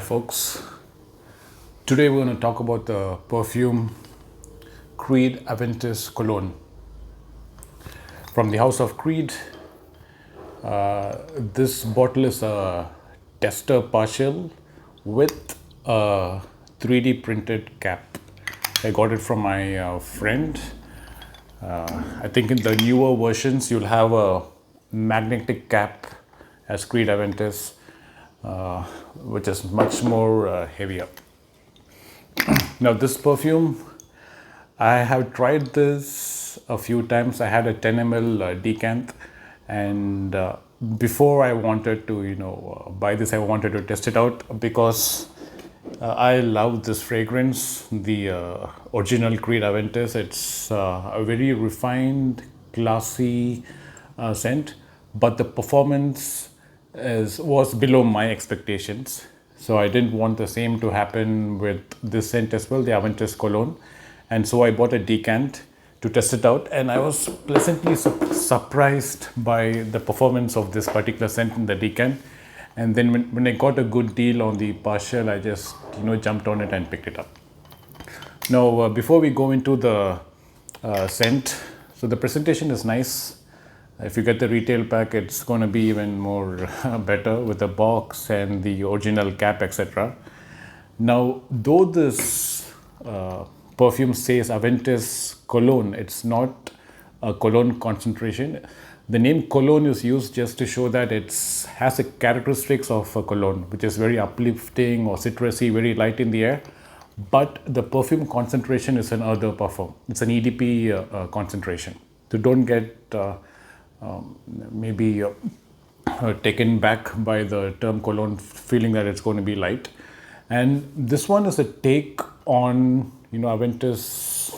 folks. Today we're going to talk about the perfume Creed Aventus Cologne from the house of Creed. This bottle is a tester partial with a 3D printed cap. I got it from my friend. I think in the newer versions you'll have a magnetic cap as Creed Aventus, which is much more heavier. Now this perfume, I have tried this a few times. I had a 10 ml decant, and before I wanted to buy this, I wanted to test it out because I love this fragrance, the original Creed Aventus. It's a very refined, classy scent, but the performance was below my expectations. So I didn't want the same to happen with this scent as well, the Aventus Cologne. And so I bought a decant to test it out, and I was pleasantly surprised by the performance of this particular scent in the decant. And then when I got a good deal on the partial, I just jumped on it and picked it up. Now before we go into the scent, so the presentation is nice. If you get the retail pack, it's going to be even more better with the box and the original cap, etc. Now, though this perfume says Aventus Cologne, it's not a cologne concentration. The name cologne is used just to show that it has the characteristics of a cologne, which is very uplifting or citrusy, very light in the air. But the perfume concentration is an other parfum. It's an EDP concentration. So don't get maybe taken back by the term cologne, feeling that it's going to be light. And this one is a take on Aventus,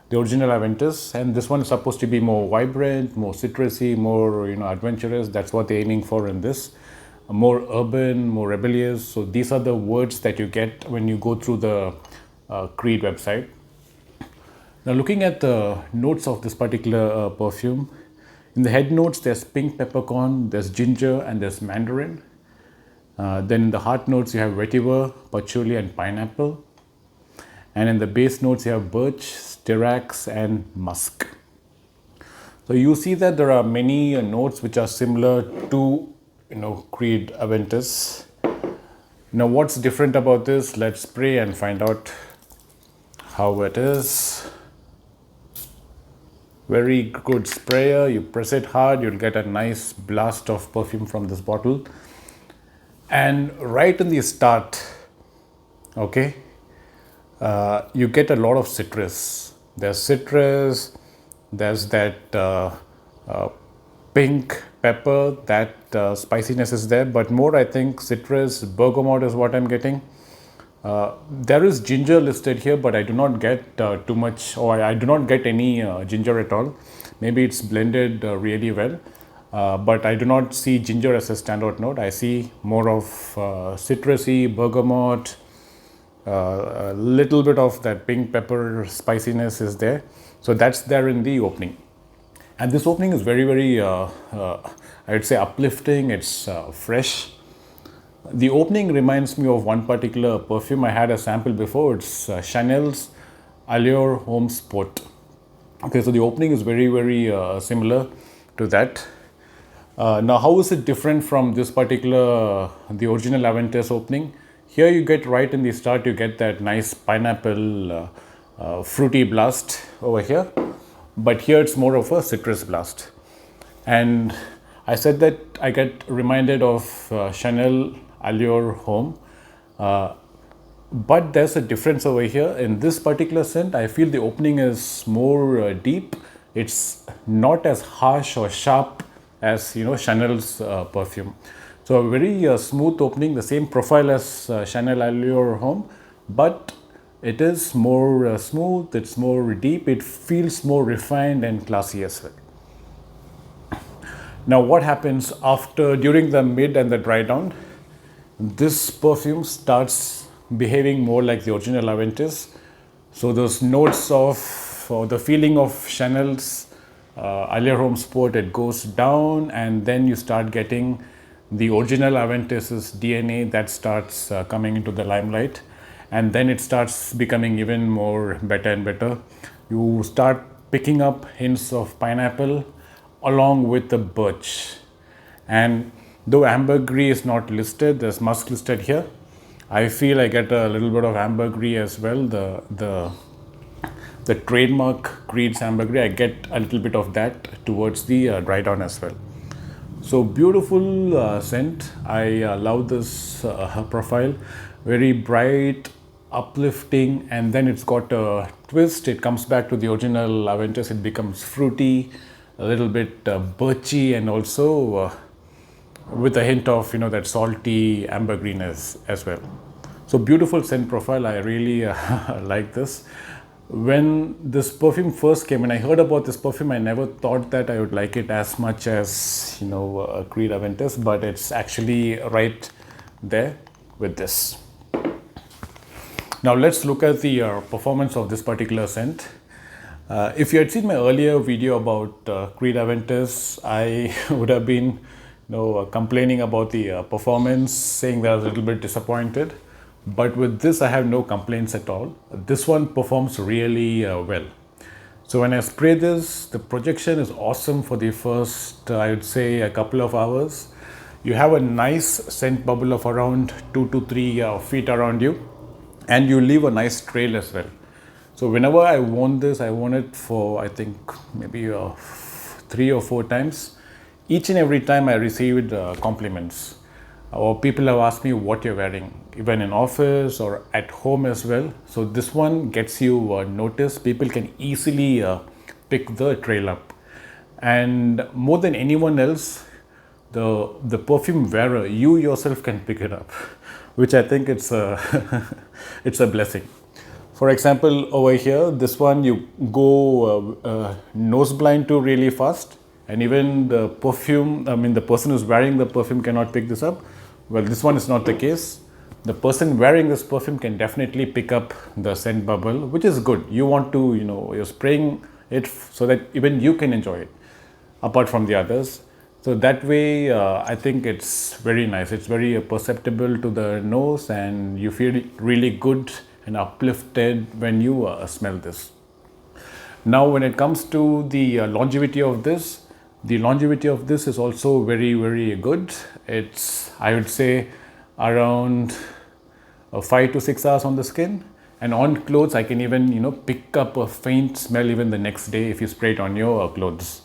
the original Aventus, and this one is supposed to be more vibrant, more citrusy, more adventurous. That's what they're aiming for in this. More urban, more rebellious. So these are the words that you get when you go through the Creed website. Now looking at the notes of this particular perfume, in the head notes, there's pink peppercorn, there's ginger, and there's mandarin. Then in the heart notes, you have vetiver, patchouli, and pineapple. And in the base notes, you have birch, styrax, and musk. So you see that there are many notes which are similar to Creed Aventus. Now what's different about this? Let's spray and find out how it is. Very good sprayer. You press it hard, you'll get a nice blast of perfume from this bottle. And right in the start, okay, you get a lot of citrus. There's citrus, there's that pink pepper, that spiciness is there, but more I think citrus, bergamot is what I'm getting. There is ginger listed here, but I do not get too much, or I do not get any ginger at all. Maybe it's blended really well, but I do not see ginger as a standout note. I see more of citrusy, bergamot, a little bit of that pink pepper spiciness is there. So that's there in the opening. And this opening is very, very, I would say uplifting. It's fresh. The opening reminds me of one particular perfume. I had a sample before. It's Chanel's Allure Homme Sport. Okay, so the opening is very, very similar to that. Now, how is it different from this particular, the original Aventus opening? Here you get right in the start, you get that nice pineapple fruity blast over here. But here it's more of a citrus blast. And I said that I get reminded of Chanel Allure Homme, but there's a difference over here. In this particular scent, I feel the opening is more deep. It's not as harsh or sharp as Chanel's perfume. So a very smooth opening, the same profile as Chanel Allure Homme, but it is more smooth, it's more deep, it feels more refined and classy as well. Now what happens during the mid and the dry down? This perfume starts behaving more like the original Aventus. So those notes of the feeling of Chanel's Allure Homme Sport, it goes down, and then you start getting the original Aventus's DNA that starts coming into the limelight, and then it starts becoming even more better and better. You start picking up hints of pineapple along with the birch. And though ambergris is not listed, there's musk listed here. I feel I get a little bit of ambergris as well. The trademark Creed's ambergris, I get a little bit of that towards the dry down as well. So beautiful scent. I love this profile. Very bright, uplifting, and then it's got a twist. It comes back to the original Aventus. It becomes fruity, a little bit birchy, and also with a hint of that salty ambergris as well. So beautiful scent profile. I really like this. When this perfume first came, when I heard about this perfume, I never thought that I would like it as much as Creed Aventus, but it's actually right there with this. Now let's look at the performance of this particular scent. If you had seen my earlier video about Creed Aventus, I would have been complaining about the performance, saying that I was a little bit disappointed. But with this, I have no complaints at all. This one performs really well. So when I spray this, the projection is awesome for the first, I would say, a couple of hours. You have a nice scent bubble of around 2 to 3 feet around you, and you leave a nice trail as well. So whenever I worn this, I worn it for, I think, maybe 3 or 4 times. Each and every time I received compliments. Or people have asked me what you're wearing, even in office or at home as well. So this one gets you noticed. People can easily pick the trail up. And more than anyone else, the perfume wearer, you yourself can pick it up, which I think it's it's a blessing. For example, over here, this one you go nose blind to really fast, and even the perfume, the person who's wearing the perfume cannot pick this up. Well, this one is not the case. The person wearing this perfume can definitely pick up the scent bubble, which is good. You want to, you're spraying it so that even you can enjoy it, apart from the others. So that way, I think it's very nice. It's very perceptible to the nose, and you feel really good and uplifted when you smell this. Now, when it comes to the longevity of this, is also very, very good. It's, I would say, around 5 to 6 hours on the skin, and on clothes I can even pick up a faint smell even the next day if you spray it on your clothes.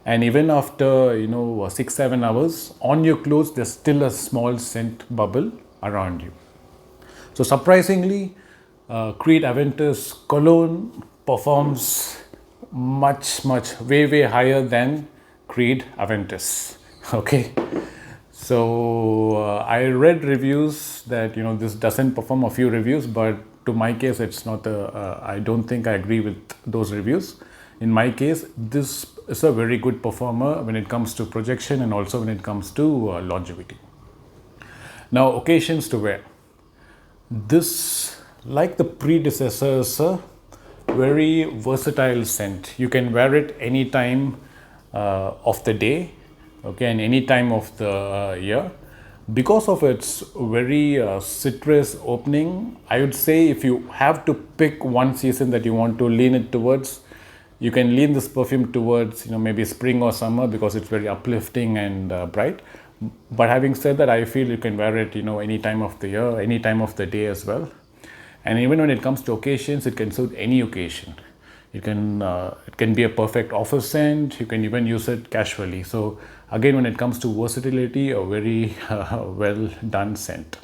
And even after 6-7 hours on your clothes, there's still a small scent bubble around you. So surprisingly, Creed Aventus Cologne performs much way higher than Creed Aventus. Okay, so I read reviews that this doesn't perform, a few reviews, but to my case it's not I don't think I agree with those reviews. In my case, this is a very good performer when it comes to projection and also when it comes to longevity. Now, occasions to wear. This, like the predecessor, is a very versatile scent. You can wear it any time of the day, okay, and any time of the year. Because of its very citrus opening, I would say if you have to pick one season that you want to lean it towards, you can lean this perfume towards maybe spring or summer, because it's very uplifting and bright. But having said that, I feel you can wear it any time of the year, any time of the day as well. And even when it comes to occasions, it can suit any occasion. It can be a perfect office scent. You can even use it casually. So again, when it comes to versatility, a very well done scent.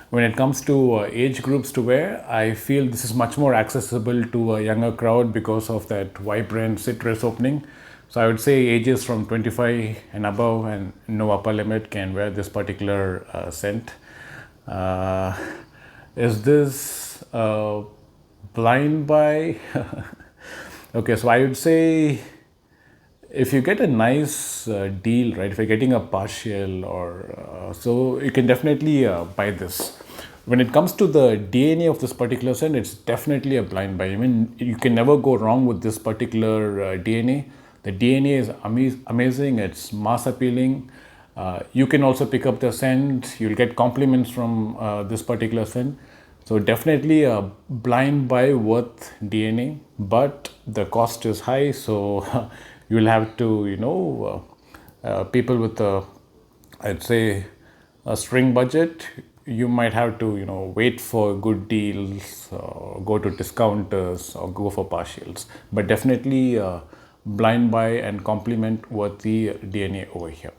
When it comes to age groups to wear, I feel this is much more accessible to a younger crowd because of that vibrant citrus opening. So I would say ages from 25 and above, and no upper limit, can wear this particular scent. Is this blind buy? Okay, so I would say if you get a nice deal, right, if you're getting a partial or so, you can definitely buy this. When it comes to the DNA of this particular scent, it's definitely a blind buy. I mean, you can never go wrong with this particular DNA. The DNA is amazing. It's mass appealing. You can also pick up the scent. You'll get compliments from this particular scent. So definitely a blind buy worth DNA, but the cost is high. So you'll have to, people with a, I'd say, a string budget, you might have to, wait for good deals, go to discounters or go for partials. But definitely blind buy and compliment worthy DNA over here.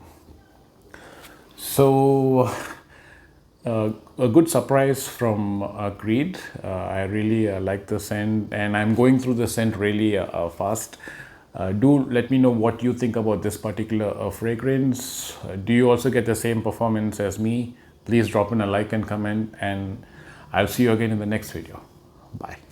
So a good surprise from Creed. I really like the scent, and I'm going through the scent really fast. Do let me know what you think about this particular fragrance. Do you also get the same performance as me? Please drop in a like and comment, and I'll see you again in the next video. Bye.